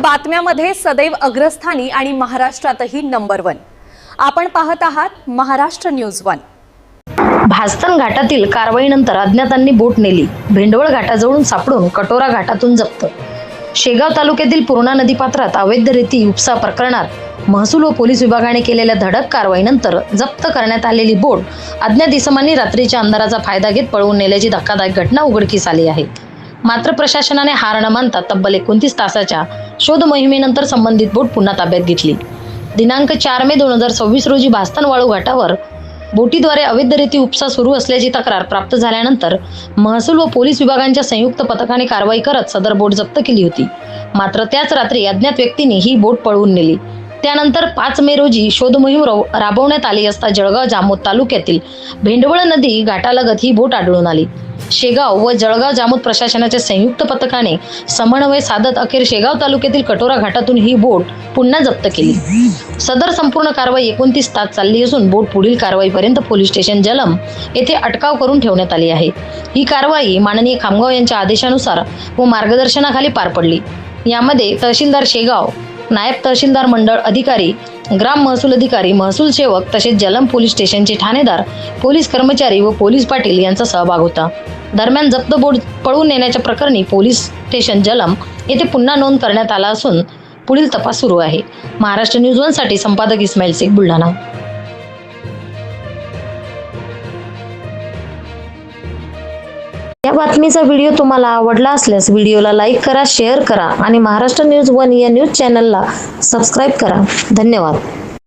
बातम्यामध्ये सदैव अग्रस्थानी आणि महाराष्ट्रातही नंबर 1। आपण पाहत आहात महाराष्ट्र न्यूज 1। भास्तन घाटातील कारवाईनंतर अज्ञातांनी बोट नेली। भेंडवळ घाटाजवळून सापडून कटोरा घाटातून जप्त। शेगाव तालुक्यातील पूर्णा नदीपात्रात अवैध रेती उपसा प्रकरणात महसूल व पोलीस विभागाने केलेल्या धडक कारवाईनंतर जप्त करण्यात आलेली बोट अज्ञात इसमांनी रात्रीच्या अंधाराचा फायदा घेत पळवून नेल्याची धक्कादायक घटना उघडकीस आली आहे। मात्र प्रशासनाने हार न मानता तब्बल 29 तासाच्या शोध मोहिमेनंतर संबंधित बोट पुन्हा ताब्यात घेतली। दिनांक 4 मे 2026 रोजी भास्तन वाळू घाटावर बोटीद्वारे अवैध रेती उपसा सुरू असल्याची तक्रार प्राप्त झाल्यानंतर महसूल व पोलीस विभागांच्या संयुक्त पथकाने कारवाई करत सदर बोट जप्त केली होती। मात्र त्याच रात्री अज्ञात व्यक्तींनी ही बोट पळवून नेली। त्यानंतर 5 मे रोजी शोध मोहीम राबवण्यात आली असता जळगाव जामोद तालुक्यातील भेंडवळ नदी घाटालगत ही बोट आढळून आली। शेगाव व जळगाव जामोद प्रशासनाच्या संयुक्त पथकाने समन्वय साधत अखेर शेगाव तालुक्यातील कटोरा घाटातून ही बोट पुन्हा जप्त केली। सदर संपूर्ण कारवाई 29 तास चालली असून बोट पुढील कारवाईपर्यंत पोलीस स्टेशन जलम येथे अटकाव करून ठेवण्यात आली आहे। ही कारवाई माननीय खामगाव यांच्या आदेशानुसार व मार्गदर्शनाखाली पार पडली। यामध्ये तहसीलदार शेगाव, नायब तहसीलदार मंडळ अधिकारी, ग्राम महसूल अधिकारी, महसूल सेवक तसेच जलम पोलीस स्टेशनचे ठाणेदार, पोलीस कर्मचारी व पोलीस पाटील यांचा सहभाग होता। दरम्यान जप्त बोट पळवून नेण्याच्या प्रकरणी पोलीस स्टेशन जलम येथे पुन्हा नोंद करण्यात आला असून पुढील तपास सुरू आहे। महाराष्ट्र न्यूज 1 साठी संपादक इस्माईल शेख, बुलढाणा। या बातमीचा व्हिडिओ तुम्हाला आवडला असल्यास व्हिडिओला लाईक करा, शेअर करा आणि महाराष्ट्र न्यूज 1 या न्यूज चॅनलला सबस्क्राईब करा। धन्यवाद।